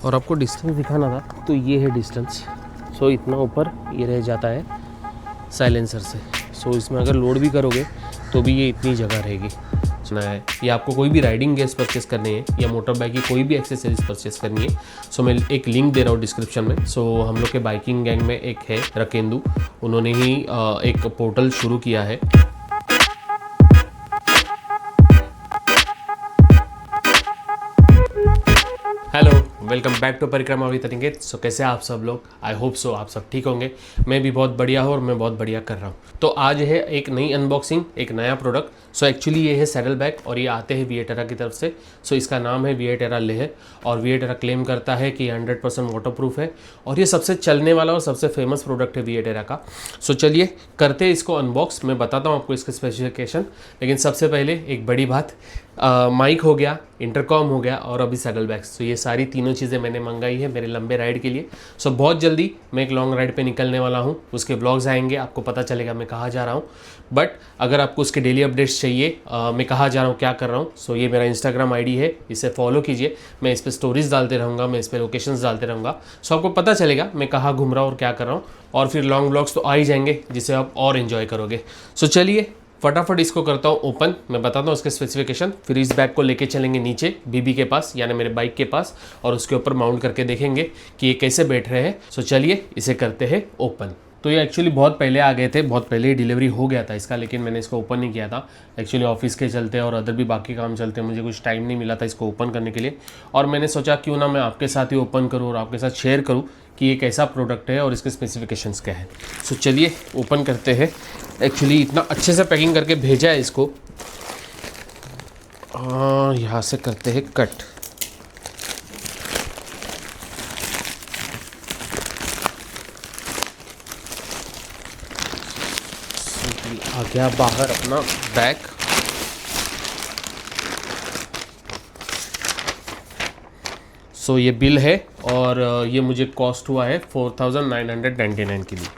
और आपको डिस्टेंस दिखाना था, तो ये है डिस्टेंस। सो इतना ऊपर ये रह जाता है साइलेंसर से। सो इसमें अगर लोड भी करोगे तो भी ये इतनी जगह रहेगी। सुना है ये आपको कोई भी राइडिंग गेयर्स परचेस करने हैं या मोटर बाइक की कोई भी एक्सेसरीज परचेस करनी है, सो मैं एक लिंक दे रहा हूँ डिस्क्रिप्शन में। सो हम लोग के बाइकिंग गैंग में एक है रकेंदु, उन्होंने ही एक पोर्टल शुरू किया है। हेलो, वेलकम बैक टू परिक्रमा विद अनिकेत। सो कैसे आप सब लोग? आई होप सो आप सब ठीक होंगे। मैं भी बहुत बढ़िया हूँ और मैं बहुत बढ़िया कर रहा हूँ। तो आज है एक नई अनबॉक्सिंग, एक नया प्रोडक्ट। सो एक्चुअली ये है सैडल बैग और ये आते हैं विएटेरा की तरफ से। सो इसका नाम है विएटेरा लेह और विएटेरा क्लेम करता है कि 100% वाटरप्रूफ है और ये सबसे चलने वाला और सबसे फेमस प्रोडक्ट है विएटेरा का। सो चलिए करते हैं इसको अनबॉक्स। मैं बताता हूँ आपको इसके स्पेसिफिकेशन, लेकिन सबसे पहले एक बड़ी बात, माइक हो गया, इंटरकॉम हो गया और अभी सैडल बैग्स। तो ये सारी तीनों चीज़ें मैंने मंगाई है मेरे लंबे राइड के लिए। सो बहुत जल्दी मैं एक लॉन्ग राइड पे निकलने वाला हूँ, उसके ब्लॉग्स आएंगे, आपको पता चलेगा मैं कहाँ जा रहा हूँ। बट अगर आपको उसके डेली अपडेट्स चाहिए, मैं कहाँ जा रहा हूँ, क्या कर रहा हूँ, सो ये मेरा इंस्टाग्राम आईडी है, इसे फॉलो कीजिए। मैं इस पर स्टोरीज डालते रहूँगा, मैं इस पर लोकेशंस डालते रहूँगा। सो आपको पता चलेगा मैं कहाँ घूम रहा हूँ और क्या कर रहा हूँ, और फिर लॉन्ग ब्लॉग्स तो आ ही जाएंगे जिसे आप और इन्जॉय करोगे। सो चलिए फटाफट इसको करता हूँ ओपन। मैं बताता हूँ उसके स्पेसिफिकेशन, फिर इस बैग को लेके चलेंगे नीचे बीबी के पास, यानी मेरे बाइक के पास, और उसके ऊपर माउंट करके देखेंगे कि ये कैसे बैठ रहे हैं। सो चलिए इसे करते हैं ओपन। तो ये एक्चुअली बहुत पहले आ गए थे, बहुत पहले ही डिलीवरी हो गया था इसका, लेकिन मैंने इसको ओपन नहीं किया था। एक्चुअली ऑफिस के चलते और अदर भी बाकी काम चलते मुझे कुछ टाइम नहीं मिला था इसको ओपन करने के लिए, और मैंने सोचा क्यों ना मैं आपके साथ ही ओपन करूँ और आपके साथ शेयर करूँ कि ये कैसा प्रोडक्ट है और इसके स्पेसिफिकेशंस क्या है। सो चलिए ओपन करते हैं। एक्चुअली इतना अच्छे से पैकिंग करके भेजा है इसको, यहाँ से करते हैं कट। आ गया बाहर अपना बैग। सो ये बिल है और ये मुझे कॉस्ट हुआ है 4999 के लिए।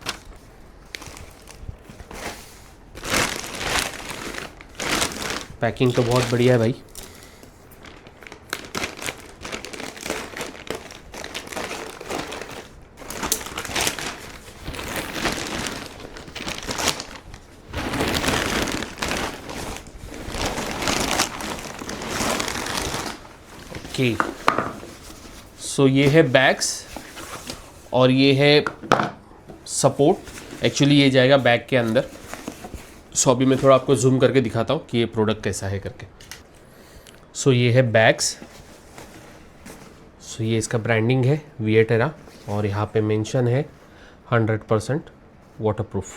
पैकिंग तो बहुत बढ़िया है भाई। ओके, सो ये है बैग्स और ये है सपोर्ट। एक्चुअली ये जाएगा बैग के अंदर। सो अभी मैं थोड़ा आपको जूम करके दिखाता हूँ कि ये प्रोडक्ट कैसा है करके। सो ये है बैग्स। सो ये इसका ब्रांडिंग है विएटेरा और यहाँ पे मेंशन है 100% वाटरप्रूफ।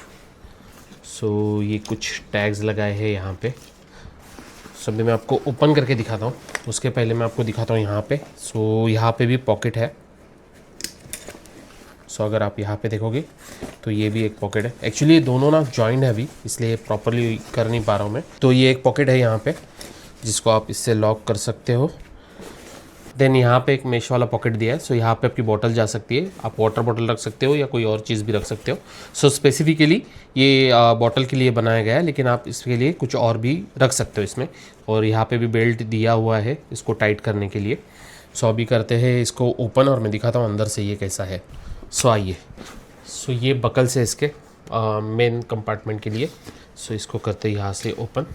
सो ये कुछ टैग्स लगाए हैं यहाँ पे। सो अभी मैं आपको ओपन करके दिखाता हूँ, उसके पहले मैं आपको दिखाता हूँ यहाँ पे। सो यहाँ पे भी पॉकेट है। सो अगर आप यहाँ पे देखोगे तो ये भी एक पॉकेट है। एक्चुअली ये दोनों ना जॉइंट है अभी, इसलिए प्रॉपरली कर नहीं पा रहा हूँ मैं। तो ये एक पॉकेट है यहाँ पे जिसको आप इससे लॉक कर सकते हो। देन यहाँ पे एक मेश वाला पॉकेट दिया है। सो यहाँ पे आपकी बॉटल जा सकती है, आप वाटर बॉटल रख सकते हो या कोई और चीज़ भी रख सकते हो। सो स्पेसिफिकली ये बॉटल के लिए बनाया गया है, लेकिन आप इसके लिए कुछ और भी रख सकते हो इसमें। और यहाँ पे भी बेल्ट दिया हुआ है इसको टाइट करने के लिए। सो अभी करते हैं इसको ओपन और मैं दिखाता हूँ अंदर से ये कैसा है। सो आइए। सो ये बकल्स है इसके मेन कंपार्टमेंट के लिए। सो इसको करते हैं यहाँ से ओपन।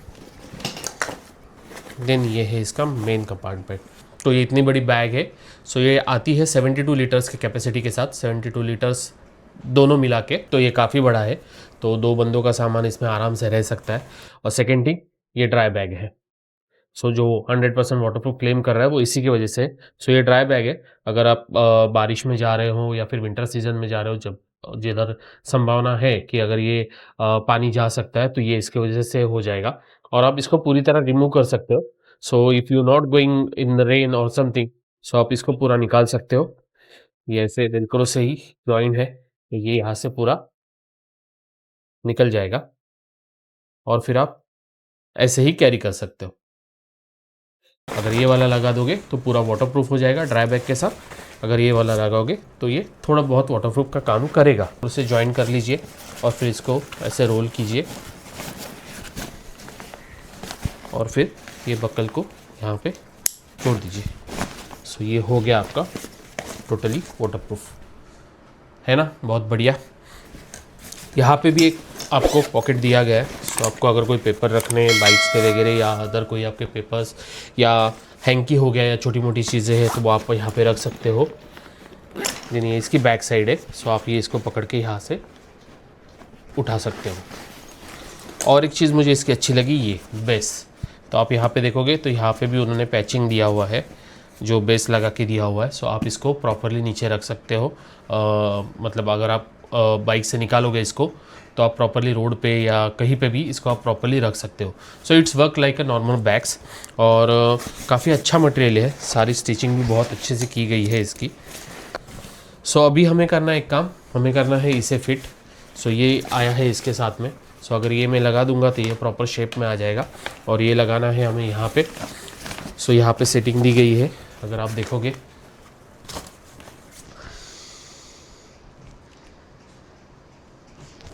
देन ये है इसका मेन कंपार्टमेंट। तो ये इतनी बड़ी बैग है। सो ये आती है 72 लीटर्स की कैपेसिटी के साथ, 72 लीटर्स दोनों मिला के। तो ये काफ़ी बड़ा है, तो 2 बंदों का सामान इसमें आराम से रह सकता है। और सेकेंड थिंग, ये ड्राई बैग है। सो जो 100% वाटरप्रूफ क्लेम कर रहा है वो इसी की वजह से। सो ये ड्राई बैग है। अगर आप बारिश में जा रहे हो या फिर विंटर सीजन में जा रहे हो, जब जिधर संभावना है कि अगर ये पानी जा सकता है, तो ये इसकी वजह से हो जाएगा। और आप इसको पूरी तरह रिमूव कर सकते हो। So if you not going in the rain और समथिंग, सो आप इसको पूरा निकाल सकते हो। ये ऐसे वेलक्रो से ही जॉइन है, तो ये यहाँ से पूरा निकल जाएगा और फिर आप ऐसे ही कैरी कर सकते हो। अगर ये वाला लगा दोगे तो पूरा वाटरप्रूफ हो जाएगा ड्राई बैग के साथ। अगर ये वाला लगाओगे तो ये थोड़ा बहुत वाटरप्रूफ का काम करेगा। उसे ज्वाइन कर लीजिए और फिर इसको ऐसे रोल कीजिए और फिर ये बकल को यहाँ पे छोड़ दीजिए। सो ये हो गया आपका टोटली वाटरप्रूफ है ना, बहुत बढ़िया। यहाँ पे भी एक आपको पॉकेट दिया गया है, तो आपको अगर कोई पेपर रखने बाइक्स के वगैरह या अदर कोई आपके पेपर्स या हैंकी हो गया या छोटी मोटी चीज़ें हैं तो वो आप यहाँ पे रख सकते हो। ये इसकी बैक साइड है, सो आप ये इसको पकड़ के यहाँ से उठा सकते हो। और एक चीज़ मुझे इसकी अच्छी लगी, ये बेस, तो आप यहाँ पे देखोगे तो यहाँ पे भी उन्होंने पैचिंग दिया हुआ है, जो बेस लगा के दिया हुआ है। सो आप इसको प्रॉपरली नीचे रख सकते हो। मतलब अगर आप बाइक से निकालोगे इसको तो आप प्रॉपरली रोड पे या कहीं पे भी इसको आप प्रॉपरली रख सकते हो। So it's work like a normal bags, और काफ़ी अच्छा मटेरियल है, सारी स्टिचिंग भी बहुत अच्छे से की गई है इसकी। सो अभी हमें करना है एक काम, हमें करना है इसे फिट। सो ये आया है इसके साथ में, सो अगर ये मैं लगा दूंगा तो ये प्रॉपर शेप में आ जाएगा, और ये लगाना है हमें यहाँ पे। सो यहाँ पे सेटिंग दी गई है, अगर आप देखोगे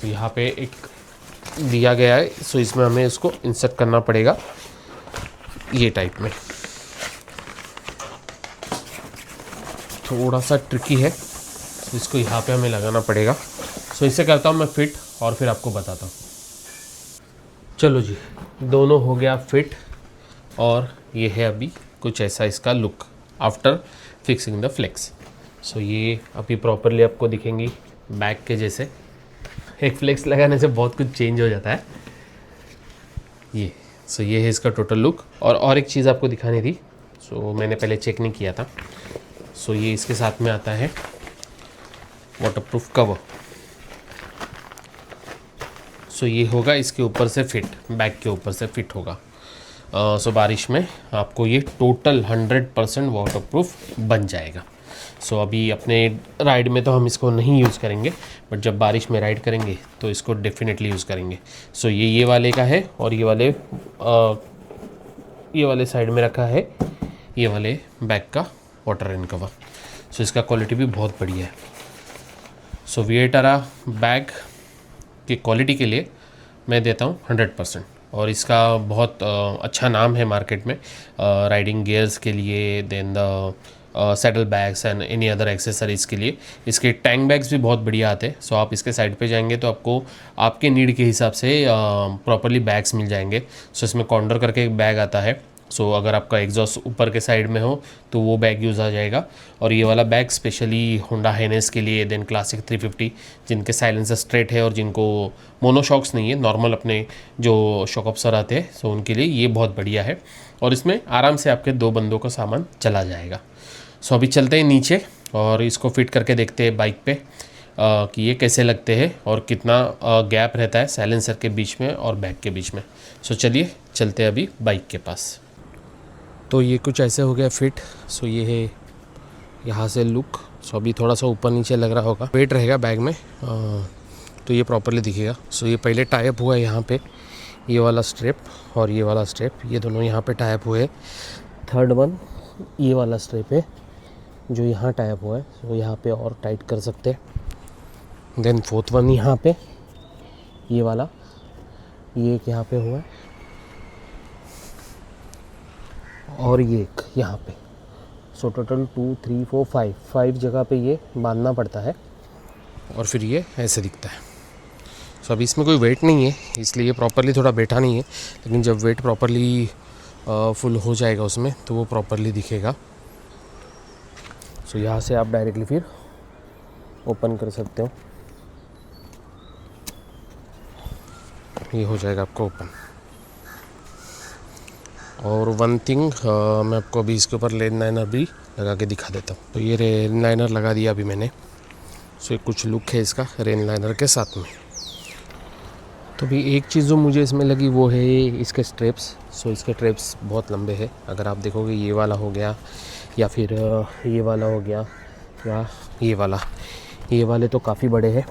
तो यहाँ पे एक दिया गया है। सो इसमें हमें इसको इंसर्ट करना पड़ेगा ये टाइप में, थोड़ा सा ट्रिकी है, तो इसको यहाँ पे हमें लगाना पड़ेगा। सो इसे करता हूँ मैं फिट और फिर आपको बताता हूँ। चलो जी, दोनों हो गया फिट, और ये है अभी कुछ ऐसा इसका look after fixing the flex. So ये अभी प्रॉपरली आपको दिखेंगी बैक के जैसे। एक फ्लेक्स लगाने से बहुत कुछ चेंज हो जाता है ये। सो ये है इसका टोटल लुक। और एक चीज़ आपको दिखानी थी, सो मैंने पहले चेक नहीं किया था। सो ये इसके साथ में आता है वाटरप्रूफ कवर। सो ये होगा इसके ऊपर से फिट, बैक के ऊपर से फिट होगा। सो बारिश में आपको ये टोटल 100% वाटरप्रूफ बन जाएगा। सो अभी अपने राइड में तो हम इसको नहीं यूज़ करेंगे, बट जब बारिश में राइड करेंगे तो इसको डेफिनेटली यूज़ करेंगे। सो ये वाले का है, और ये वाले साइड में रखा है ये वाले बैग का वाटर रेन कवर। सो इसका क्वालिटी भी बहुत बढ़िया है। सो विएटारा बैग की क्वालिटी के लिए मैं देता हूँ 100%, और इसका बहुत अच्छा नाम है मार्केट में राइडिंग गियर्स के लिए, then the saddle bags and any other accessories के लिए। इसके टैंक बैग्स भी बहुत बढ़िया आते हैं। सो आप इसके साइड पे जाएंगे तो आपको आपके नीड के हिसाब से प्रॉपरली बैग्स मिल जाएंगे। सो इसमें कॉन्डर करके एक बैग आता है। सो अगर आपका एग्जॉस्ट ऊपर के साइड में हो तो वो बैग यूज़ आ जाएगा। और ये वाला बैग स्पेशली होंडा हाइनेस के लिए, देन क्लासिक 350 जिनके साइलेंसर स्ट्रेट है और जिनको मोनोशॉक्स नहीं है, नॉर्मल अपने जो शॉक ऑब्सर आते हैं, सो उनके लिए ये बहुत बढ़िया है। और इसमें आराम से आपके 2 बंदों का सामान चला जाएगा। सो अभी चलते हैं नीचे और इसको फिट करके देखते हैं बाइक पे कि ये कैसे लगते हैं और कितना गैप रहता है साइलेंसर के बीच में और बैग के बीच में। सो चलिए चलते हैं अभी बाइक के पास। तो ये कुछ ऐसे हो गया फिट। सो ये है यहाँ से लुक। सो अभी थोड़ा सा ऊपर नीचे लग रहा होगा, वेट रहेगा बैग में तो ये प्रॉपरली दिखेगा। सो ये पहले टाइप हुआ है यहाँ पे, ये वाला स्ट्रिप और ये वाला स्ट्रिप, ये दोनों यहाँ पे टाइप हुए। थर्ड वन ये वाला स्ट्रिप है जो यहाँ टाइप हुआ है, सो यहाँ पे और टाइट कर सकते हैं। देन फोर्थ वन यहाँ पे ये वाला, ये एक यहाँ पे हुआ है और ये एक यहाँ पे। सो टोटल 2 3 4 5 जगह पे ये बांधना पड़ता है और फिर ये ऐसे दिखता है। सो अभी इसमें कोई वेट नहीं है इसलिए ये प्रॉपरली थोड़ा बैठा नहीं है, लेकिन जब वेट प्रॉपरली फुल हो जाएगा उसमें तो वो प्रॉपरली दिखेगा। सो यहाँ से आप डायरेक्टली फिर ओपन कर सकते हो, ये हो जाएगा आपको ओपन। और वन थिंग मैं आपको अभी इसके ऊपर रेन लाइनर भी लगा के दिखा देता हूँ। तो ये रेन लाइनर लगा दिया अभी मैंने। सो कुछ लुक है इसका रेन लाइनर के साथ में। तो भी एक चीज़ जो मुझे इसमें लगी वो है इसके स्ट्रेप्स। सो इसके स्ट्रेप्स बहुत लंबे हैं, अगर आप देखोगे ये वाला हो गया या फिर ये वाला हो गया या ये वाले तो काफ़ी बड़े हैं।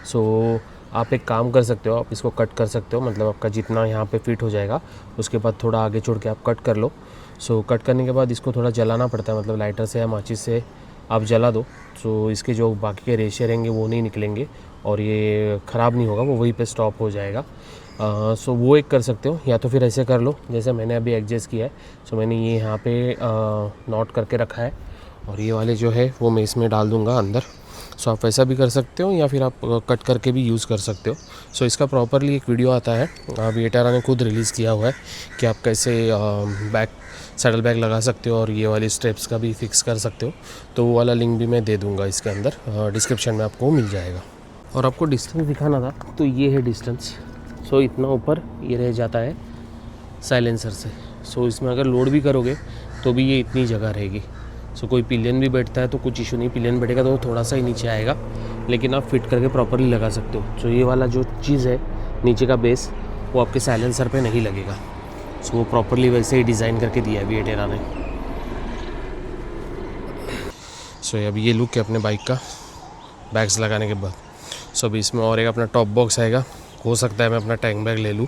सो आप एक काम कर सकते हो, आप इसको कट कर सकते हो, मतलब आपका जितना यहाँ पे फिट हो जाएगा उसके बाद थोड़ा आगे छोड़ के आप कट कर लो। सो कट करने के बाद इसको थोड़ा जलाना पड़ता है, मतलब लाइटर से या माचिस से आप जला दो। सो इसके जो बाकी के रेशे रहेंगे वो नहीं निकलेंगे और ये ख़राब नहीं होगा, वो वहीं पे स्टॉप हो जाएगा। सो वो एक कर सकते हो, या तो फिर ऐसे कर लो जैसे मैंने अभी एडजस्ट किया है। सो मैंने ये यहाँ पे नॉट करके रखा है और ये वाले जो है वो मैं इसमें डाल दूँगा अंदर। सो आप वैसा भी कर सकते हो या फिर आप कट करके भी यूज़ कर सकते हो। सो इसका प्रॉपरली एक वीडियो आता है, विएटारा ने खुद रिलीज़ किया हुआ है कि आप कैसे बैक सैडल बैग लगा सकते हो और ये वाली स्ट्रेप्स का भी फिक्स कर सकते हो। तो वो वाला लिंक भी मैं दे दूँगा इसके अंदर, डिस्क्रिप्शन में आपको मिल जाएगा। और आपको डिस्टेंस दिखाना था, तो ये है डिस्टेंस। सो इतना ऊपर ये रह जाता है साइलेंसर से। सो इसमें अगर लोड भी करोगे तो भी ये इतनी जगह रहेगी। सो कोई पिलियन भी बैठता है तो कुछ इशू नहीं, पिलियन बैठेगा तो थोड़ा सा ही नीचे आएगा, लेकिन आप फिट करके प्रॉपरली लगा सकते हो। सो ये वाला जो चीज़ है नीचे का बेस, वो आपके साइलेंसर पे नहीं लगेगा। सो वो प्रॉपरली वैसे ही डिज़ाइन करके दिया है विएटारा ने। सो अब ये लुक है अपने बाइक का बैग्स लगाने के बाद। सो अभी इसमें और एक अपना टॉप बॉक्स आएगा। हो सकता है मैं अपना टैंक बैग ले लूँ,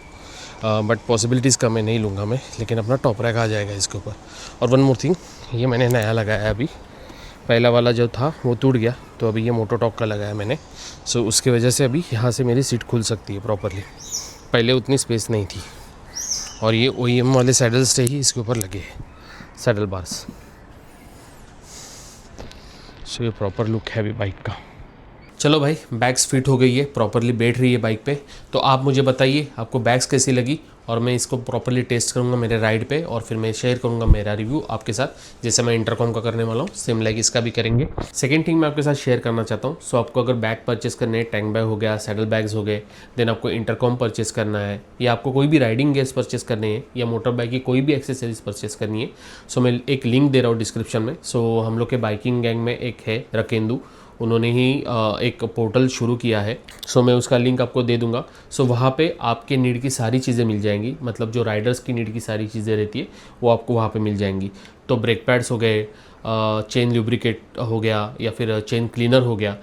बट पॉसिबिलिटीज़ कम है, नहीं लूँगा मैं, लेकिन अपना टॉप रैक आ जाएगा इसके ऊपर। और वन मोर थिंग, ये मैंने नया लगाया है अभी। पहला वाला जो था वो टूट गया, तो अभी ये मोटोटॉक का लगाया मैंने। सो उसकी वजह से अभी यहाँ से मेरी सीट खुल सकती है प्रॉपरली, पहले उतनी स्पेस नहीं थी। और ये OEM वाले सैडल्स से ही इसके ऊपर लगे हैं, सैडल बार्स। सो ये प्रॉपर लुक है अभी बाइक का। चलो भाई, बैग्स फिट हो गई है, प्रॉपरली बैठ रही है बाइक पे। तो आप मुझे बताइए आपको बैग्स कैसी लगी, और मैं इसको प्रॉपरली टेस्ट करूँगा मेरे राइड पे, और फिर मैं शेयर करूँगा मेरा रिव्यू आपके साथ, जैसे मैं इंटरकॉम का करने वाला हूँ सेम लाइक इसका भी करेंगे। सेकंड थिंग मैं आपके साथ शेयर करना चाहता हूँ। सो आपको अगर बैग परचेस करने हैं, टैंक बैग हो गया, सैडल बैग्स हो गए, देन आपको इंटरकॉम परचेस करना है, या आपको कोई भी राइडिंग गेयर्स परचेस करने हैं, या मोटर बाइक की कोई भी एक्सेसरीज परचेस करनी है, सो मैं एक लिंक दे रहा हूँ डिस्क्रिप्शन में। सो हम लोग के बाइकिंग गैंग में एक है रकेंदू, उन्होंने ही एक पोर्टल शुरू किया है। सो मैं उसका लिंक आपको दे दूंगा। सो वहाँ पे आपके नीड की सारी चीज़ें मिल जाएंगी, मतलब जो राइडर्स की नीड की सारी चीज़ें रहती है वो आपको वहाँ पे मिल जाएंगी। तो ब्रेक पैड्स हो गए, चेन लुब्रिकेट हो गया, या फिर चेन क्लीनर हो गया,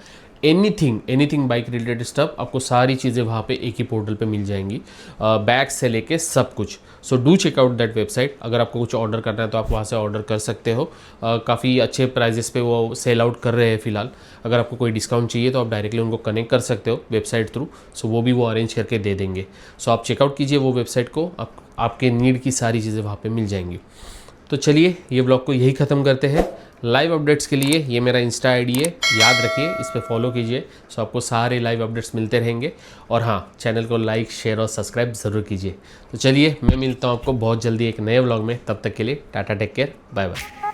एनीथिंग बाइक रिलेटेड स्टफ, आपको सारी चीज़ें वहाँ पे एक ही पोर्टल पे मिल जाएंगी, बैग से लेके सब कुछ। So do check out that website. अगर आपको कुछ ऑर्डर करना है तो आप वहाँ से ऑर्डर कर सकते हो। काफ़ी अच्छे प्राइजेस पे वो सेल आउट कर रहे हैं फ़िलहाल। अगर आपको कोई डिस्काउंट चाहिए तो आप डायरेक्टली उनको कनेक्ट कर सकते हो वेबसाइट थ्रू। सो वो भी वो अरेंज करके दे देंगे। सो आप चेकआउट कीजिए वो वेबसाइट को, आपके नीड की सारी चीज़ें वहाँ पर मिल जाएंगी। तो चलिए ये ब्लॉग को यही ख़त्म करते हैं। लाइव अपडेट्स के लिए ये मेरा इंस्टा आईडी है, याद रखिए, इस पर फॉलो कीजिए। सो आपको सारे लाइव अपडेट्स मिलते रहेंगे। और हाँ, चैनल को लाइक, शेयर और सब्सक्राइब ज़रूर कीजिए। तो चलिए मैं मिलता हूँ आपको बहुत जल्दी एक नए ब्लॉग में। तब तक के लिए tata, take care, bye bye.